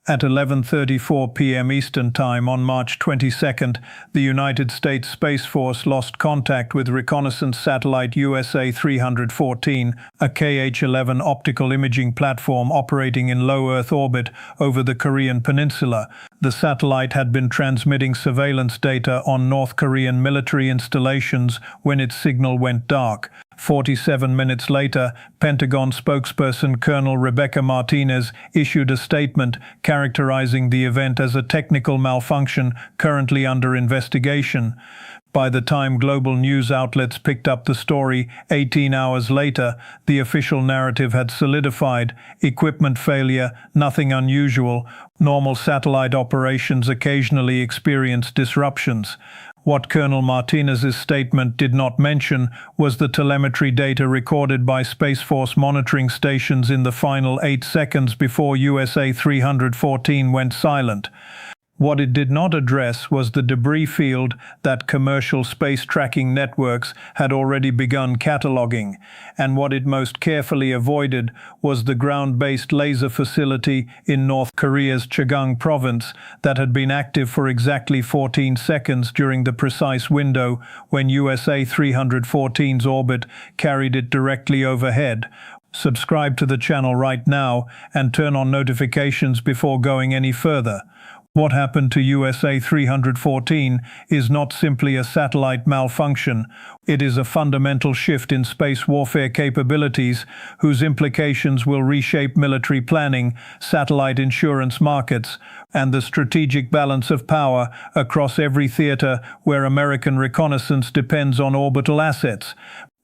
At 11:34 p.m. Eastern Time on March 22nd, the United States Space Force lost contact with reconnaissance satellite USA 314, a KH-11 optical imaging platform operating in low Earth orbit over the Korean peninsula. The satellite had been transmitting surveillance data on North Korean military installations when its signal went dark. 47 minutes later, Pentagon spokesperson Colonel Rebecca Martinez issued a statement characterizing the event as a technical malfunction currently under investigation. By the time global news outlets picked up the story 18 hours later, the official narrative had solidified: equipment failure, nothing unusual. Normal satellite operations occasionally experience disruptions. What Colonel Martinez's statement did not mention was the telemetry data recorded by Space Force monitoring stations in the final 8 seconds before USA 314 went silent. What it did not address was the debris field that commercial space tracking networks had already begun cataloging, and what it most carefully avoided was the ground-based laser facility in North Korea's Chagang province that had been active for exactly 14 seconds during the precise window when USA 314's orbit carried it directly overhead. Subscribe to the channel right now and turn on notifications before going any further. What happened to USA 314 is not simply a satellite malfunction. It is a fundamental shift in space warfare capabilities whose implications will reshape military planning, satellite insurance markets, and the strategic balance of power across every theater where American reconnaissance depends on orbital assets.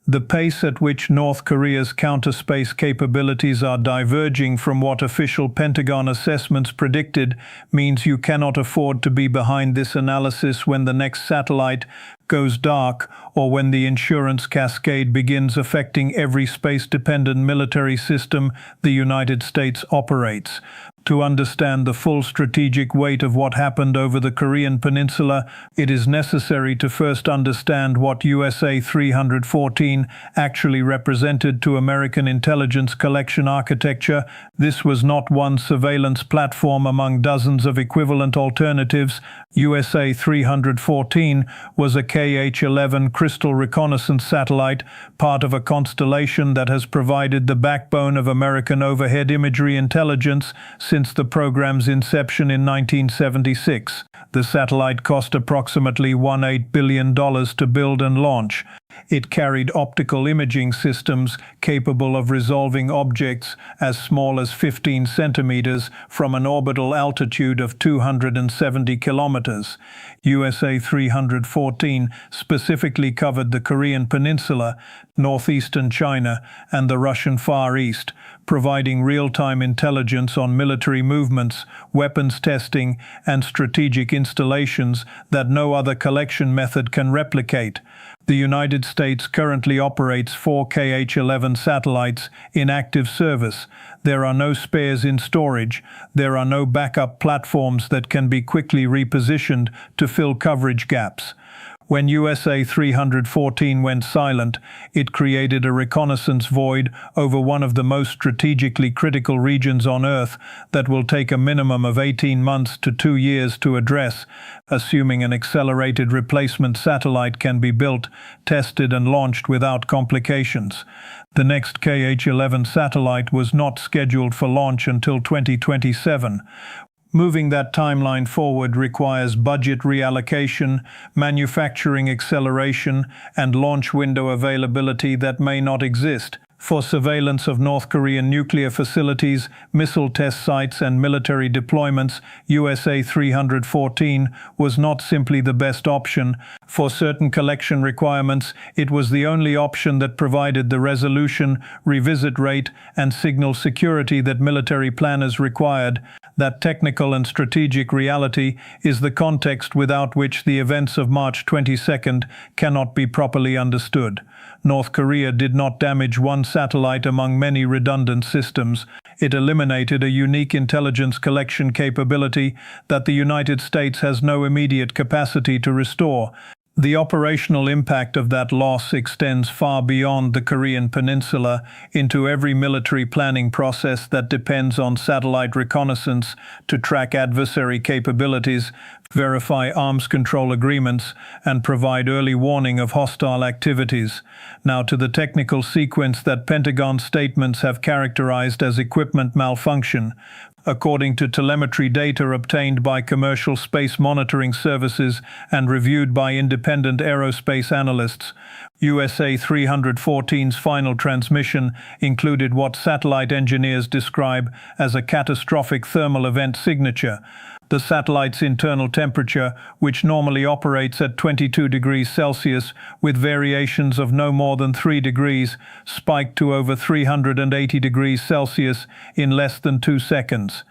The pace at which North Korea's counter-space capabilities are diverging from what official Pentagon assessments predicted means you cannot afford to be behind this analysis when the next satellite goes dark or when the insurance cascade begins affecting every space-dependent military system the United States operates. To understand the full strategic weight of what happened over the Korean peninsula, it is necessary to first understand what USA 314 actually represented to American intelligence collection architecture. This was not one surveillance platform among dozens of equivalent alternatives. USA 314 was a KH-11 crystal reconnaissance satellite, part of a constellation that has provided the backbone of American overhead imagery intelligence since the program's inception in 1976. The satellite cost approximately $18 billion to build and launch. It carried optical imaging systems capable of resolving objects as small as 15 centimeters from an orbital altitude of 270 kilometers. USA 314 specifically covered the Korean peninsula, northeastern China, and the Russian Far East, providing real-time intelligence on military movements, weapons testing, and strategic installations that no other collection method can replicate. The United States currently operates 4 KH-11 satellites in active service. There are no spares in storage. There are no backup platforms that can be quickly repositioned to fill coverage gaps. When USA 314 went silent, it created a reconnaissance void over one of the most strategically critical regions on Earth that will take a minimum of 18 months to 2 years to address, assuming an accelerated replacement satellite can be built, tested, and launched without complications. The next KH-11 satellite was not scheduled for launch until 2027. Moving that timeline forward requires budget reallocation, manufacturing acceleration, and launch window availability that may not exist. For surveillance of North Korean nuclear facilities, missile test sites, and military deployments, USA 314 was not simply the best option. For certain collection requirements, it was the only option that provided the resolution, revisit rate, and signal security that military planners required. That technical and strategic reality is the context without which the events of March 22nd cannot be properly understood. North Korea did not damage one satellite among many redundant systems. It eliminated a unique intelligence collection capability that the United States has no immediate capacity to restore. The operational impact of that loss extends far beyond the Korean peninsula into every military planning process that depends on satellite reconnaissance to track adversary capabilities, verify arms control agreements, and provide early warning of hostile activities. Now to the technical sequence that Pentagon statements have characterized as equipment malfunction. According to telemetry data obtained by commercial space monitoring services and reviewed by independent aerospace analysts, USA 314's final transmission included what satellite engineers describe as a catastrophic thermal event signature. The satellite's internal temperature, which normally operates at 22 degrees Celsius with variations of no more than 3 degrees, spiked to over 380 degrees Celsius in less than 2 seconds.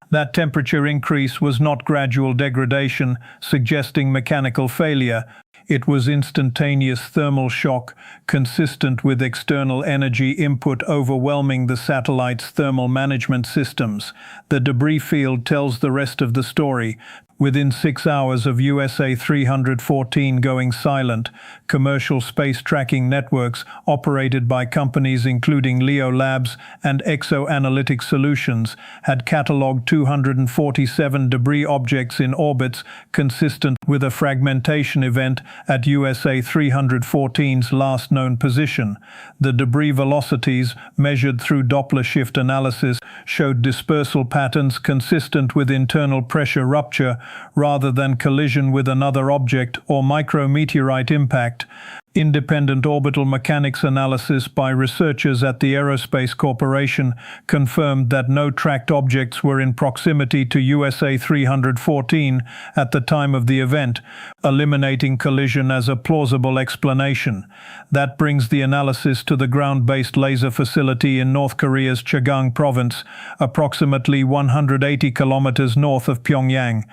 That temperature increase was not gradual degradation, suggesting mechanical failure. It was instantaneous thermal shock, consistent with external energy input overwhelming the satellite's thermal management systems. The debris field tells the rest of the story. Within 6 hours of USA 314 going silent, commercial space tracking networks operated by companies including Leo Labs and Exo Analytic Solutions had catalogued 247 debris objects in orbits consistent with a fragmentation event at USA 314's last known position. The debris velocities, measured through Doppler shift analysis, showed dispersal patterns consistent with internal pressure rupture rather than collision with another object or micrometeorite impact. Independent orbital mechanics analysis by researchers at the Aerospace Corporation confirmed that no tracked objects were in proximity to USA 314 at the time of the event, eliminating collision as a plausible explanation. That brings the analysis to the ground-based laser facility in North Korea's Chagang province, approximately 180 kilometers north of Pyongyang.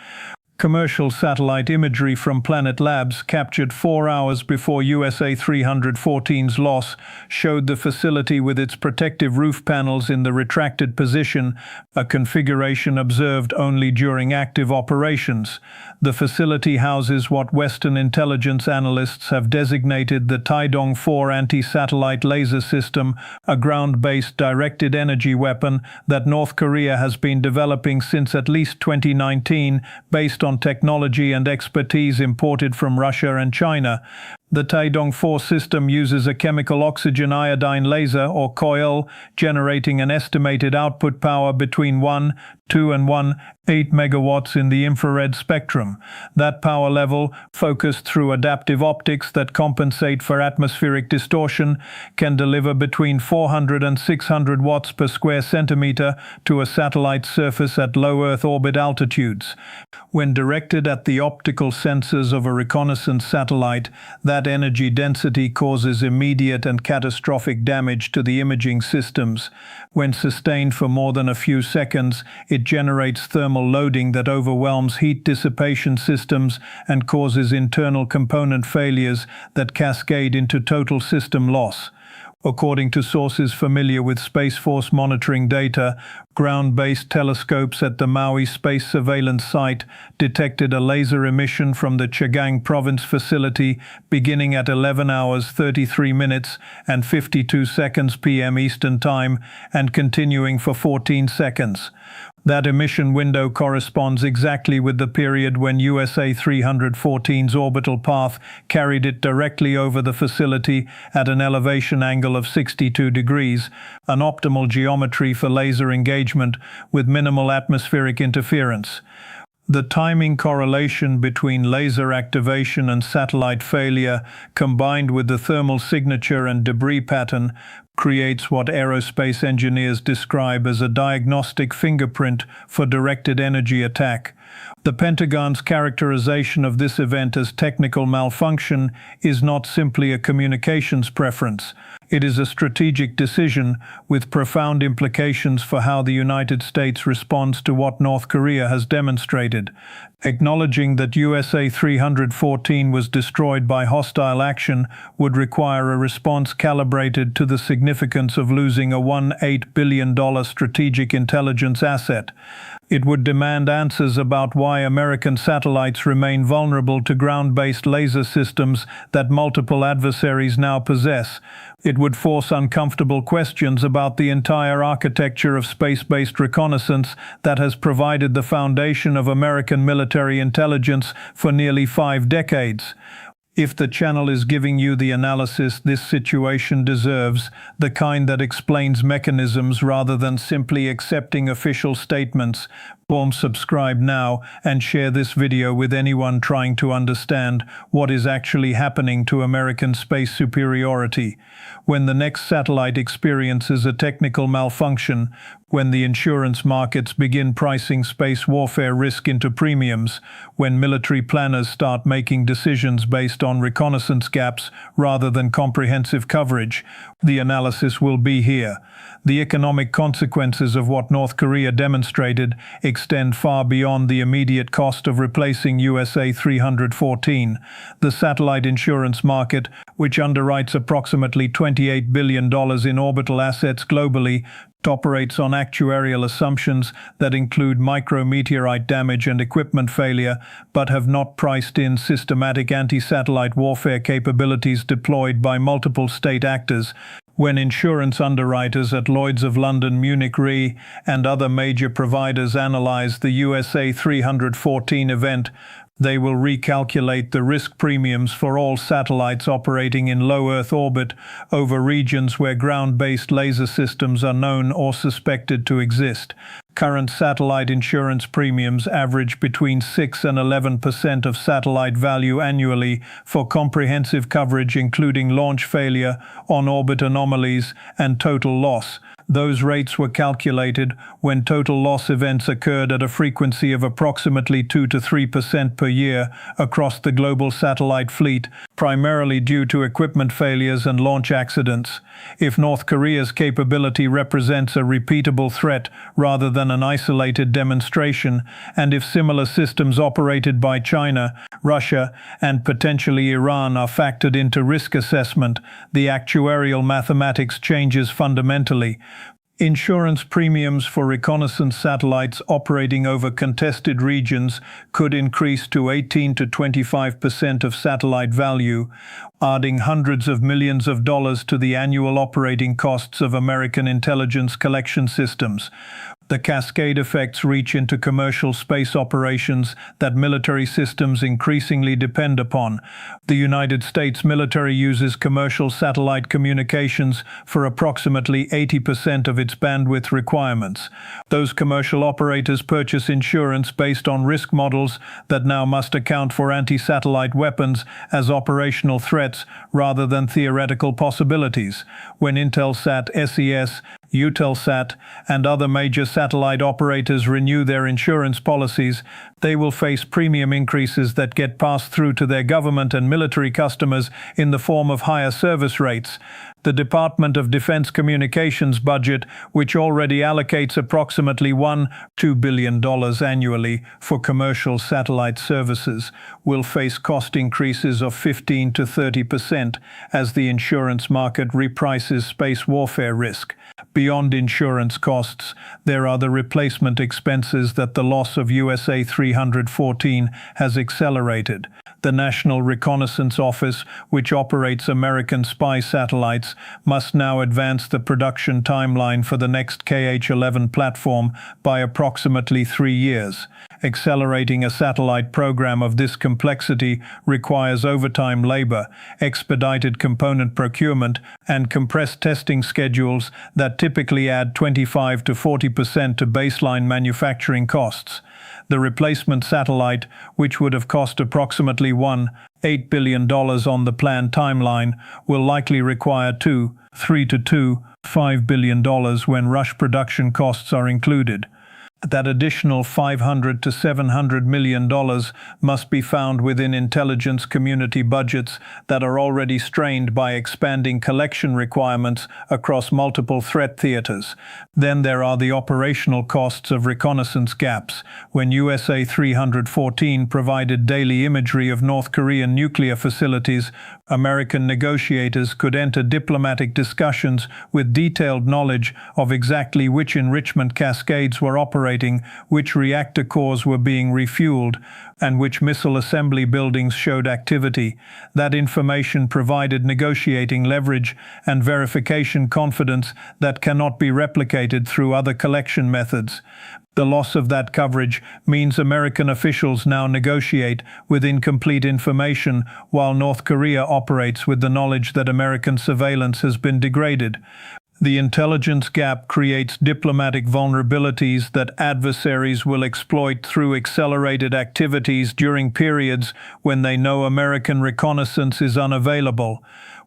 Commercial satellite imagery from Planet Labs, captured 4 hours before USA 314's loss, showed the facility with its protective roof panels in the retracted position, a configuration observed only during active operations. The facility houses what Western intelligence analysts have designated the Taedong-4 anti-satellite laser system, a ground-based directed energy weapon that North Korea has been developing since at least 2019, based on technology and expertise imported from Russia and China. The Taedong-4 system uses a chemical oxygen iodine laser, or COIL, generating an estimated output power between 1, 2 and 1.8 megawatts in the infrared spectrum. That power level, focused through adaptive optics that compensate for atmospheric distortion, can deliver between 400 and 600 watts per square centimeter to a satellite's surface at low Earth orbit altitudes. When directed at the optical sensors of a reconnaissance satellite, that energy density causes immediate and catastrophic damage to the imaging systems. When sustained for more than a few seconds, it generates thermal loading that overwhelms heat dissipation systems and causes internal component failures that cascade into total system loss. According to sources familiar with Space Force monitoring data, ground-based telescopes at the Maui Space Surveillance Site detected a laser emission from the Chagang Province facility beginning at 11 hours 33 minutes and 52 seconds p.m. Eastern Time and continuing for 14 seconds. That emission window corresponds exactly with the period when USA 314's orbital path carried it directly over the facility at an elevation angle of 62 degrees, an optimal geometry for laser engagement with minimal atmospheric interference. The timing correlation between laser activation and satellite failure, combined with the thermal signature and debris pattern, creates what aerospace engineers describe as a diagnostic fingerprint for directed energy attack. The Pentagon's characterization of this event as technical malfunction is not simply a communications preference. It is a strategic decision with profound implications for how the United States responds to what North Korea has demonstrated. Acknowledging that USA 314 was destroyed by hostile action would require a response calibrated to the significance of losing a $18 billion strategic intelligence asset. It would demand answers about why American satellites remain vulnerable to ground-based laser systems that multiple adversaries now possess. It would force uncomfortable questions about the entire architecture of space-based reconnaissance that has provided the foundation of American military intelligence for nearly 5 decades. If the channel is giving you the analysis this situation deserves, the kind that explains mechanisms rather than simply accepting official statements, subscribe now and share this video with anyone trying to understand what is actually happening to American space superiority. When the next satellite experiences a technical malfunction, when the insurance markets begin pricing space warfare risk into premiums, when military planners start making decisions based on reconnaissance gaps rather than comprehensive coverage, the analysis will be here. The economic consequences of what North Korea demonstrated extend far beyond the immediate cost of replacing USA 314. The satellite insurance market, which underwrites approximately $28 billion in orbital assets globally, operates on actuarial assumptions that include micrometeorite damage and equipment failure, but have not priced in systematic anti-satellite warfare capabilities deployed by multiple state actors. When insurance underwriters at Lloyd's of London, Munich Re, and other major providers analyze the USA 314 event, they will recalculate the risk premiums for all satellites operating in low Earth orbit over regions where ground-based laser systems are known or suspected to exist. Current satellite insurance premiums average between 6 and 11% of satellite value annually for comprehensive coverage including launch failure, on-orbit anomalies, and total loss. Those rates were calculated when total loss events occurred at a frequency of approximately 2 to 3% per year across the global satellite fleet, primarily due to equipment failures and launch accidents. If North Korea's capability represents a repeatable threat rather than an isolated demonstration, and if similar systems operated by China, Russia, and potentially Iran are factored into risk assessment, the actuarial mathematics changes fundamentally. Insurance premiums for reconnaissance satellites operating over contested regions could increase to 18 to 25% of satellite value, adding hundreds of millions of dollars to the annual operating costs of American intelligence collection systems. The cascade effects reach into commercial space operations that military systems increasingly depend upon. The United States military uses commercial satellite communications for approximately 80% of its bandwidth requirements. Those commercial operators purchase insurance based on risk models that now must account for anti-satellite weapons as operational threats rather than theoretical possibilities. When Intelsat, SES, Eutelsat, and other major satellite operators renew their insurance policies, they will face premium increases that get passed through to their government and military customers in the form of higher service rates. The Department of Defense Communications budget, which already allocates approximately $2 billion annually for commercial satellite services, will face cost increases of 15 to 30% as the insurance market reprices space warfare risk. Beyond insurance costs, there are the replacement expenses that the loss of USA 314 has accelerated. The National Reconnaissance Office, which operates American spy satellites, must now advance the production timeline for the next KH-11 platform by approximately 3 years. Accelerating a satellite program of this complexity requires overtime labor, expedited component procurement, and compressed testing schedules that typically add 25 to 40% to baseline manufacturing costs. The replacement satellite, which would have cost approximately $8 billion on the planned timeline, will likely require $5 billion when rush production costs are included. That additional $500 to $700 million must be found within intelligence community budgets that are already strained by expanding collection requirements across multiple threat theaters. Then there are the operational costs of reconnaissance gaps. When USA 314 provided daily imagery of North Korean nuclear facilities, American negotiators could enter diplomatic discussions with detailed knowledge of exactly which enrichment cascades were operating operating, which reactor cores were being refueled, and which missile assembly buildings showed activity. That information provided negotiating leverage and verification confidence that cannot be replicated through other collection methods. The loss of that coverage means American officials now negotiate with incomplete information, while North Korea operates with the knowledge that American surveillance has been degraded. The intelligence gap creates diplomatic vulnerabilities that adversaries will exploit through accelerated activities during periods when they know American reconnaissance is unavailable.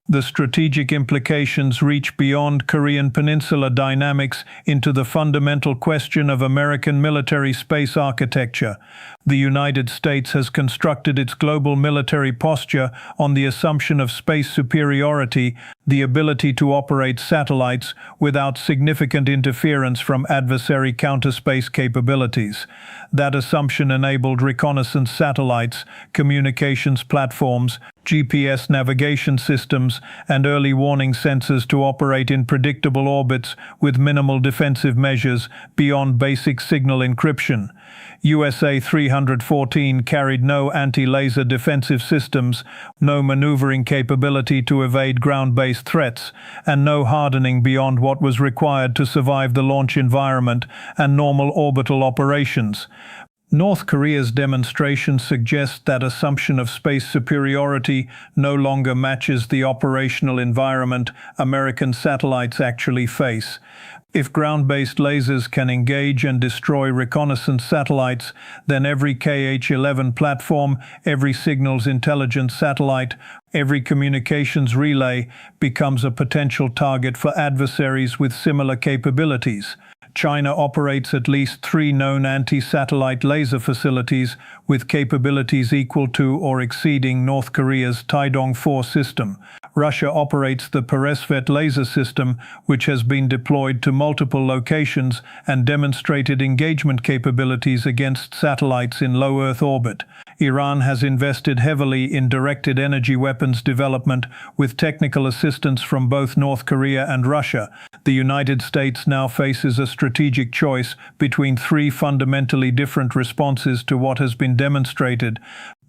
The strategic implications reach beyond Korean Peninsula dynamics into the fundamental question of American military space architecture. The United States has constructed its global military posture on the assumption of space superiority, the ability to operate satellites without significant interference from adversary counterspace capabilities. That assumption enabled reconnaissance satellites, communications platforms, GPS navigation systems, and early warning sensors to operate in predictable orbits with minimal defensive measures beyond basic signal encryption. USA 314 carried no anti-laser defensive systems, no maneuvering capability to evade ground-based threats, and no hardening beyond what was required to survive the launch environment and normal orbital operations. North Korea's demonstration suggests that assumption of space superiority no longer matches the operational environment American satellites actually face. If ground-based lasers can engage and destroy reconnaissance satellites, then every KH-11 platform, every signals intelligence satellite, every communications relay becomes a potential target for adversaries with similar capabilities. China operates at least 3 known anti-satellite laser facilities with capabilities equal to or exceeding North Korea's Taedong-4 system. Russia operates the Peresvet laser system, which has been deployed to multiple locations and demonstrated engagement capabilities against satellites in low Earth orbit. Iran has invested heavily in directed energy weapons development with technical assistance from both North Korea and Russia. The United States now faces a strategic choice between 3 fundamentally different responses to what has been demonstrated.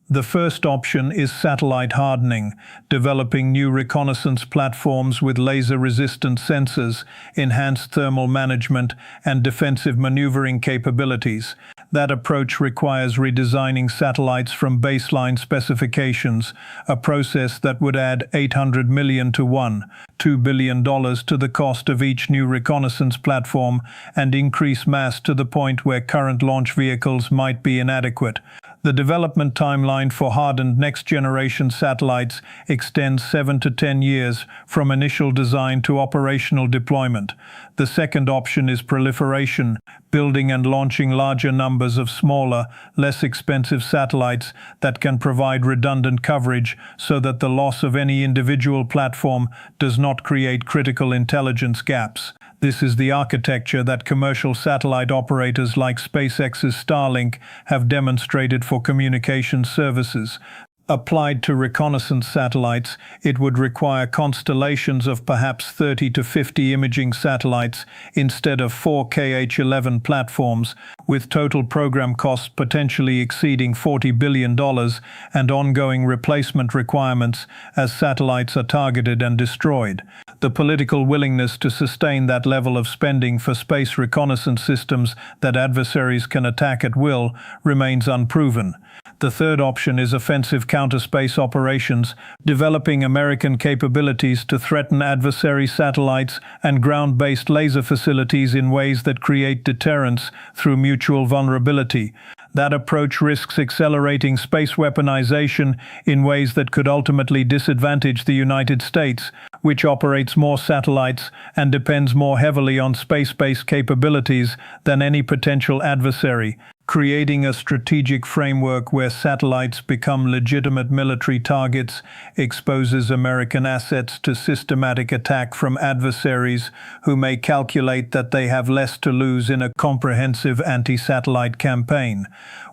The first option is satellite hardening, developing new reconnaissance platforms with laser-resistant sensors, enhanced thermal management, and defensive maneuvering capabilities. That approach requires redesigning satellites from baseline specifications, a process that would add $800 million to $2 billion to the cost of each new reconnaissance platform and increase mass to the point where current launch vehicles might be inadequate. The development timeline for hardened next-generation satellites extends 7 to 10 years from initial design to operational deployment. The second option is proliferation, building and launching larger numbers of smaller, less expensive satellites that can provide redundant coverage so that the loss of any individual platform does not create critical intelligence gaps. This is the architecture that commercial satellite operators like SpaceX's Starlink have demonstrated for communication services. Applied to reconnaissance satellites, it would require constellations of perhaps 30 to 50 imaging satellites instead of 4 KH-11 platforms, with total program costs potentially exceeding $40 billion and ongoing replacement requirements as satellites are targeted and destroyed. The political willingness to sustain that level of spending for space reconnaissance systems that adversaries can attack at will remains unproven. The third option is offensive counter-space operations, developing American capabilities to threaten adversary satellites and ground-based laser facilities in ways that create deterrence through mutual vulnerability. That approach risks accelerating space weaponization in ways that could ultimately disadvantage the United States, which operates more satellites and depends more heavily on space-based capabilities than any potential adversary. Creating a strategic framework where satellites become legitimate military targets exposes American assets to systematic attack from adversaries who may calculate that they have less to lose in a comprehensive anti-satellite campaign.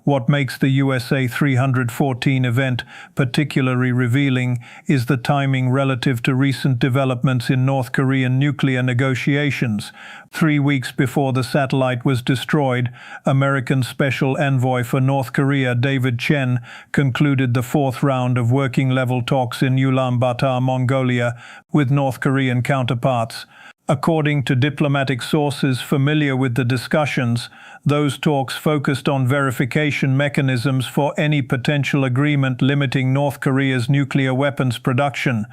What makes the USA 314 event particularly revealing is the timing relative to recent developments in North Korean nuclear negotiations. 3 weeks before the satellite was destroyed, American Special Envoy for North Korea David Chen concluded the fourth round of working-level talks in Ulaanbaatar, Mongolia, with North Korean counterparts. According to diplomatic sources familiar with the discussions, those talks focused on verification mechanisms for any potential agreement limiting North Korea's nuclear weapons production.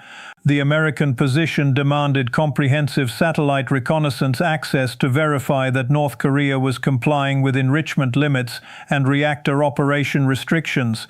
The American position demanded comprehensive satellite reconnaissance access to verify that North Korea was complying with enrichment limits and reactor operation restrictions.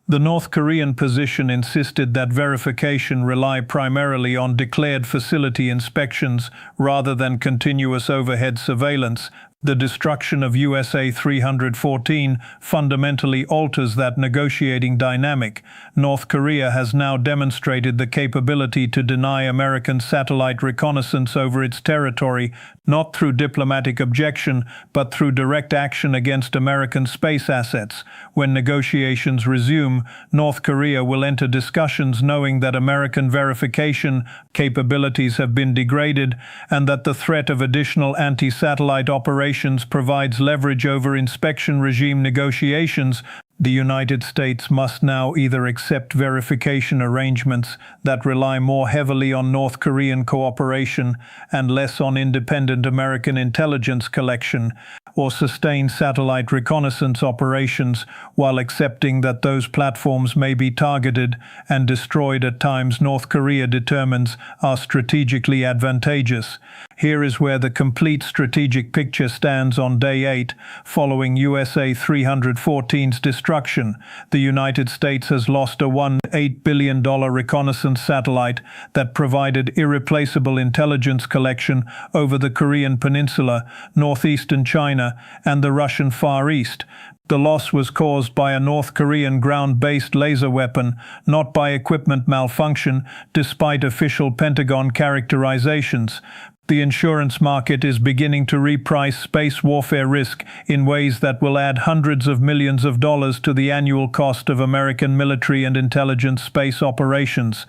The North Korean position insisted that verification rely primarily on declared facility inspections rather than continuous overhead surveillance. The destruction of USA 314 fundamentally alters that negotiating dynamic. North Korea has now demonstrated the capability to deny American satellite reconnaissance over its territory, not through diplomatic objection, but through direct action against American space assets. When negotiations resume, North Korea will enter discussions knowing that American verification capabilities have been degraded and that the threat of additional anti-satellite operations provides leverage over inspection regime negotiations. The United States must now either accept verification arrangements that rely more heavily on North Korean cooperation and less on independent American intelligence collection, or sustain satellite reconnaissance operations while accepting that those platforms may be targeted and destroyed at times North Korea determines are strategically advantageous. Here is where the complete strategic picture stands on day 8, following USA 314's destruction. The United States has lost a $1.8 billion reconnaissance satellite that provided irreplaceable intelligence collection over the Korean Peninsula, northeastern China, and the Russian Far East. The loss was caused by a North Korean ground-based laser weapon, not by equipment malfunction, despite official Pentagon characterizations. The insurance market is beginning to reprice space warfare risk in ways that will add hundreds of millions of dollars to the annual cost of American military and intelligence space operations.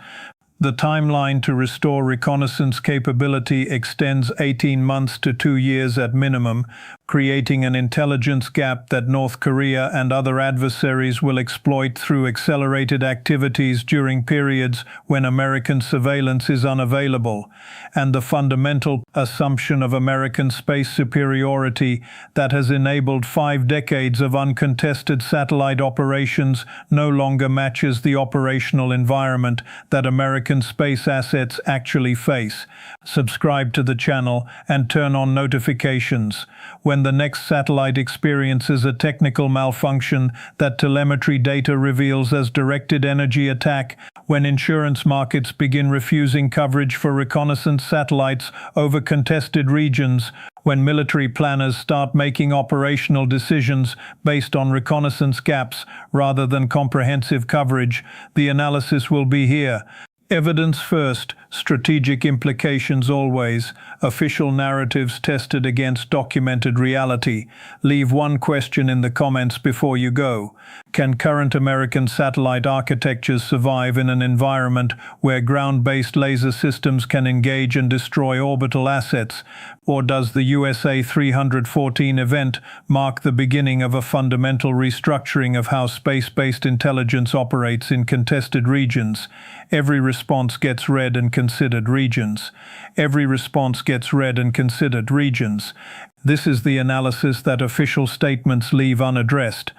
The timeline to restore reconnaissance capability extends 18 months to 2 years at minimum, creating an intelligence gap that North Korea and other adversaries will exploit through accelerated activities during periods when American surveillance is unavailable, and the fundamental assumption of American space superiority that has enabled 5 decades of uncontested satellite operations no longer matches the operational environment that American space assets actually face. Subscribe to the channel and turn on notifications. When the next satellite experiences a technical malfunction that telemetry data reveals as directed energy attack, when insurance markets begin refusing coverage for reconnaissance satellites over contested regions, when military planners start making operational decisions based on reconnaissance gaps rather than comprehensive coverage, the analysis will be here. Evidence first, strategic implications always, official narratives tested against documented reality. Leave one question in the comments before you go. Can current American satellite architectures survive in an environment where ground-based laser systems can engage and destroy orbital assets? Or does the USA 314 event mark the beginning of a fundamental restructuring of how space-based intelligence operates in contested regions? Every response gets read and considered regions. Every response gets read and considered regions. This is the analysis that official statements leave unaddressed.